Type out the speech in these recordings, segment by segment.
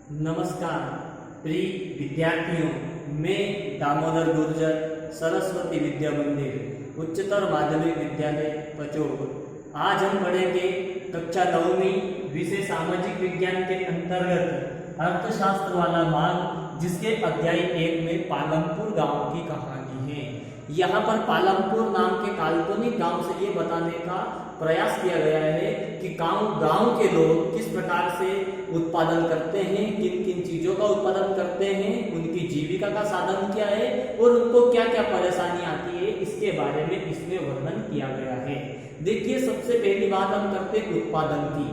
नमस्कार प्रिय विद्यार्थियों, मैं दामोदर गुर्जर सरस्वती विद्या मंदिर उच्चतर माध्यमिक विद्यालय पचोर। आज हम पढ़ेंगे कक्षा 9वीं विषय सामाजिक विज्ञान के अंतर्गत अर्थशास्त्र वाला भाग, जिसके अध्याय 1 में पालमपुर गांव की कहानी है। यहाँ पर पालमपुर नाम के काल्पनिक गांव से ये बताने का प्रयास किया गया है कि गांव के लोग किस प्रकार से उत्पादन करते हैं, किन किन चीजों का उत्पादन करते हैं, उनकी जीविका का साधन क्या है और उनको क्या क्या परेशानी आती है, इसके बारे में इसमें वर्णन किया गया है। देखिए, सबसे पहली बात हम करते हैं उत्पादन की।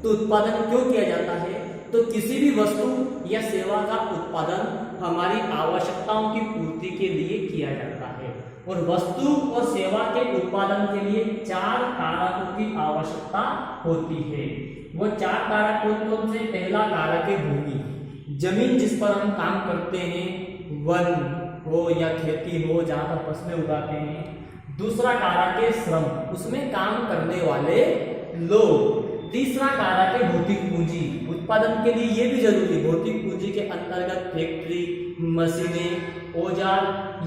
तो उत्पादन क्यों किया जाता है? तो किसी भी वस्तु या सेवा का उत्पादन हमारी आवश्यकताओं की पूर्ति के लिए किया जाता है, और वस्तु और सेवा के उत्पादन के लिए 4 कारकों की आवश्यकता होती है। वो 4 कारक कौन से? पहला कारक है भूमि, जमीन जिस पर हम काम करते हैं, वन हो या खेती हो जहाँ पर फसलें उगाते हैं। दूसरा कारक है श्रम, उसमें काम करने वाले लोग। तीसरा कारक है भौतिक पूंजी, उत्पादन के लिए ये भी जरूरी। भौतिक पूंजी के अंतर्गत फैक्ट्री, मशीनें, औजार,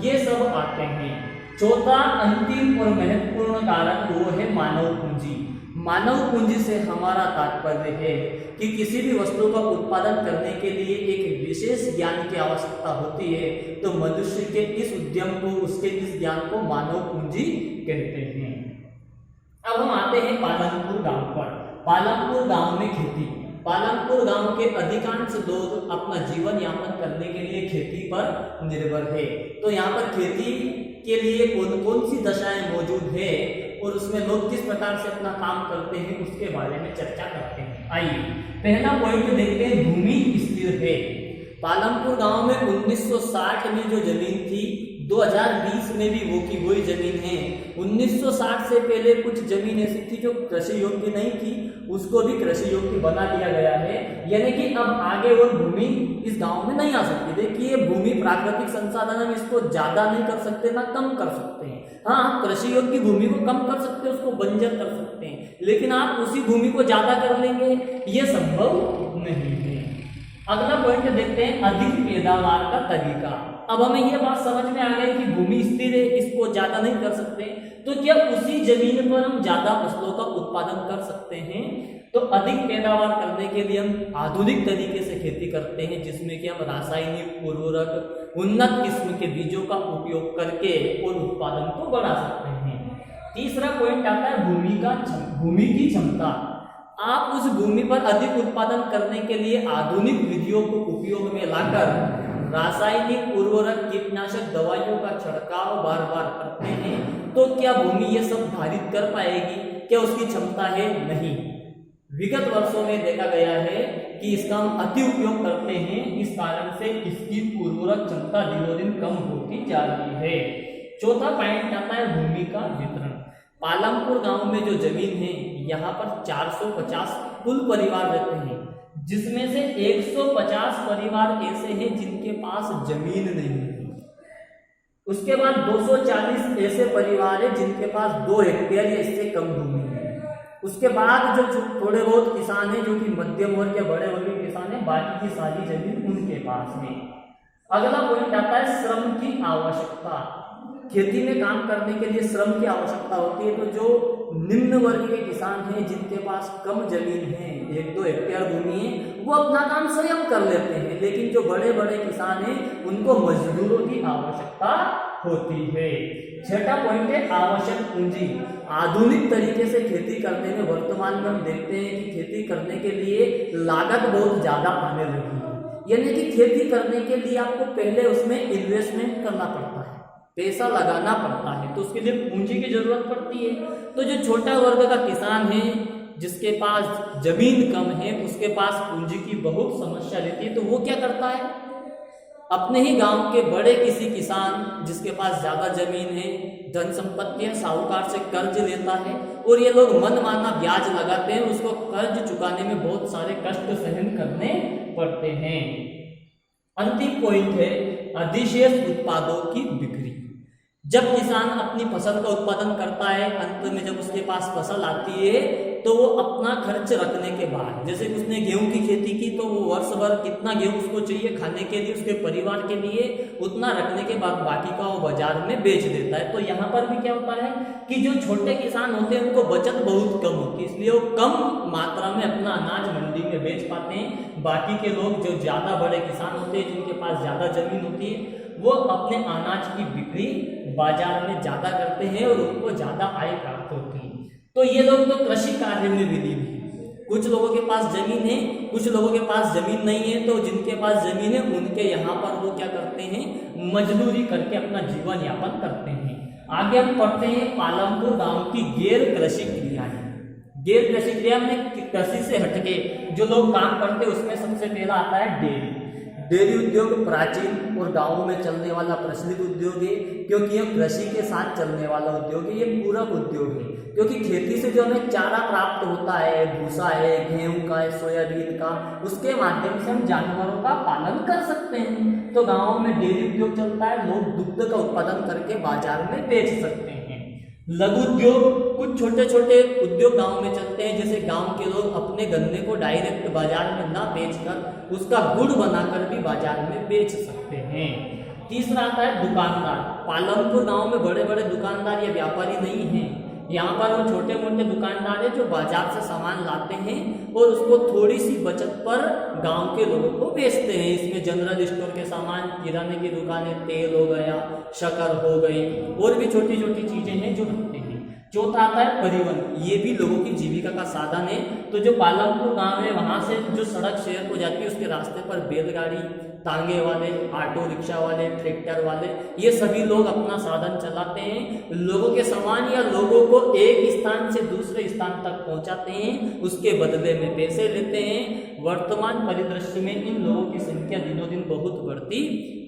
ये सब आते हैं। चौथा अंतिम और महत्वपूर्ण कारक वो है मानव पूंजी। मानव पूंजी से हमारा तात्पर्य है कि किसी भी वस्तु का उत्पादन करने के लिए एक विशेष ज्ञान की आवश्यकता होती है, तो मनुष्य के इस उद्यम को, उसके इस ज्ञान को मानव पूंजी कहते हैं। अब हम आते हैं पालमपुर गांव पर। पालमपुर गांव में खेती। पालमपुर गांव के अधिकांश लोग अपना जीवन यापन करने के लिए खेती पर निर्भर है। तो यहाँ पर खेती के लिए कौन कौन सी दशाएं मौजूद है और उसमें लोग किस प्रकार से अपना काम करते हैं, उसके बारे में चर्चा करते हैं। आइए पहला पॉइंट देखते हैं, भूमि स्थिर है। पालमपुर गांव में 1960 में जो जमीन थी, 2020 में भी वो की वही जमीन है। 1960 से पहले कुछ जमीन ऐसी थी जो कृषि योग्य नहीं थी, उसको भी कृषि योग्य बना दिया गया है। यानी कि अब आगे वो भूमि इस गांव में नहीं आ सकती। देखिए, भूमि प्राकृतिक संसाधन, हम इसको ज्यादा नहीं कर सकते ना कम कर सकते हैं। हाँ, कृषि योग्य भूमि को कम कर सकते हैं, उसको बंजर कर सकते हैं, लेकिन आप उसी भूमि को ज्यादा कर लेंगे, ये संभव नहीं है। अगला पॉइंट देखते हैं, अधिक पैदावार का तरीका। अब हमें यह बात समझ में आ गई कि भूमि स्थिर है, इसको ज्यादा नहीं कर सकते, तो क्या उसी जमीन पर हम ज्यादा फसलों का उत्पादन कर सकते हैं? तो अधिक पैदावार करने के लिए हम आधुनिक तरीके से खेती करते हैं, जिसमें कि हम रासायनिक उर्वरक, उन्नत किस्म के बीजों का उपयोग करके और उत्पादन को बढ़ा सकते हैं। तीसरा पॉइंट आता है भूमि की क्षमता। आप उस भूमि पर अधिक उत्पादन करने के लिए आधुनिक विधियों को उपयोग में लाकर रासायनिक उर्वरक, कीटनाशक दवाइयों का छिड़काव बार बार करते हैं, तो क्या भूमि ये सब धारित कर पाएगी? क्या उसकी क्षमता है? नहीं। विगत वर्षों में देखा गया है कि इसका हम अति उपयोग करते हैं, इस कारण से इसकी उर्वरक क्षमता दिनों दिन कम होती जा रही है। चौथा पॉइंट आता है भूमि का वितरण। पालमपुर गांव में जो जमीन है, यहाँ पर 450 कुल परिवार रहते हैं, जिसमें से 150 परिवार ऐसे हैं जिनके पास जमीन नहीं है। उसके बाद 240 ऐसे परिवार हैं जिनके पास 2 हेक्टेयर या इससे कम भूमि है। उसके बाद जो थोड़े बहुत किसान हैं, जो कि मध्यम वर्ग या बड़े वर्ग के किसान हैं, बाकी की सारी जमीन उनके पास है। अगला पॉइंट आता है श्रम की आवश्यकता। खेती में काम करने के लिए श्रम की आवश्यकता होती है, तो जो निम्न वर्ग के किसान हैं, जिनके पास कम जमीन है, 1-2 हेक्टेयर भूमि है, वो अपना काम स्वयं कर लेते हैं, लेकिन जो बड़े बड़े किसान हैं, उनको मजदूरों की आवश्यकता होती है। छठा पॉइंट है आवश्यक पूंजी। आधुनिक तरीके से खेती करने में वर्तमान में हम देखते हैं कि खेती करने के लिए लागत बहुत ज्यादा आने लगी है। यानी कि खेती करने के लिए आपको पहले उसमें इन्वेस्टमेंट करना पड़ता है, पैसा लगाना पड़ता है, तो उसके लिए पूंजी की जरूरत पड़ती है। तो जो छोटा वर्ग का किसान है, जिसके पास जमीन कम है, उसके पास पूंजी की बहुत समस्या रहती है, तो वो क्या करता है? अपने ही गांव के बड़े किसी किसान, जिसके पास ज्यादा जमीन है, धन संपत्ति है, साहूकार से कर्ज लेता है, और ये लोग मनमाना ब्याज लगाते हैं, उसको कर्ज चुकाने में बहुत सारे कष्ट सहन करने पड़ते हैं। अंतिम पॉइंट है अधिशेष उत्पादों की बिक्री। जब किसान अपनी फसल का उत्पादन करता है, अंत में जब उसके पास फसल आती है, तो वो अपना खर्च रखने के बाद, जैसे उसने गेहूं की खेती की तो वो वर्ष भर कितना गेहूं उसको चाहिए खाने के लिए, उसके परिवार के लिए, उतना रखने के बाद बाकी का वो बाजार में बेच देता है। तो यहाँ पर भी क्या होता है कि जो छोटे किसान होते हैं उनको बचत बहुत कम होती है, इसलिए वो कम मात्रा में अपना अनाज मंडी में बेच पाते हैं। बाकी के लोग जो ज्यादा बड़े किसान होते हैं, जिनके पास ज्यादा जमीन होती है, वो अपने अनाज की बिक्री बाजार में ज्यादा करते हैं और उनको ज्यादा आय प्राप्त होती है। तो ये लोग तो कृषि कार्य में विलीन है। कुछ लोगों के पास जमीन है, कुछ लोगों के पास जमीन नहीं है, तो जिनके पास जमीन है उनके यहाँ पर वो क्या करते हैं, मजदूरी करके अपना जीवन यापन करते हैं। आगे हम पढ़ते हैं पालमपुर गांव की गैर कृषि क्रियाएं। गैर कृषि क्रिया में कृषि से हटके जो लोग काम करते हैं उसमें सबसे पहला आता है डेयरी। डेयरी उद्योग प्राचीन और गांवों में चलने वाला प्रचलित उद्योग है, क्योंकि यह कृषि के साथ चलने वाला उद्योग है। ये पूरक उद्योग है, क्योंकि खेती से जो हमें चारा प्राप्त होता है, भूसा है, गेहूं का है, सोयाबीन का, उसके माध्यम से हम जानवरों का पालन कर सकते हैं। तो गाँवों में डेयरी उद्योग चलता है, लोग दुग्ध का उत्पादन करके बाजार में बेच सकते हैं। लघु उद्योग, कुछ छोटे छोटे उद्योग गांव में चलते हैं, जैसे गांव के लोग अपने गन्ने को डायरेक्ट बाजार में ना बेचकर उसका गुड़ बनाकर भी बाजार में बेच सकते हैं। तीसरा आता है दुकानदार। पालमपुर गांव में बड़े बड़े दुकानदार या व्यापारी नहीं हैं, यहाँ पर वो छोटे मोटे दुकानदार हैं जो बाजार से सामान लाते हैं और उसको थोड़ी सी बचत पर गांव के लोगों को बेचते हैं। इसमें जनरल स्टोर के सामान, किराने की दुकानें, तेल हो गया, शक्कर हो गई, और भी छोटी छोटी चीजें हैं जो रखते हैं। चौथा आता है परिवहन। ये भी लोगों की जीविका का साधन है। तो जो पालमपुर गांव है वहां से जो सड़क शहर को जाती है, उसके रास्ते पर बैलगाड़ी, तांगे वाले, ऑटो रिक्शा वाले, ट्रैक्टर वाले, ये सभी लोग अपना साधन चलाते हैं। लोगों के सामान या लोगों को एक स्थान से दूसरे स्थान तक पहुंचाते हैं, उसके बदले में पैसे लेते हैं। वर्तमान परिदृश्य में इन लोगों की संख्या दिनों दिन बहुत बढ़ती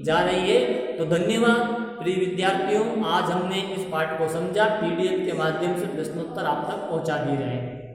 जा रही है। तो धन्यवाद प्रिय विद्यार्थियों, आज हमने इस पाठ को समझा। पीडीएफ के माध्यम से प्रश्नोत्तर आप तक पहुंचा दिए जाएंगे।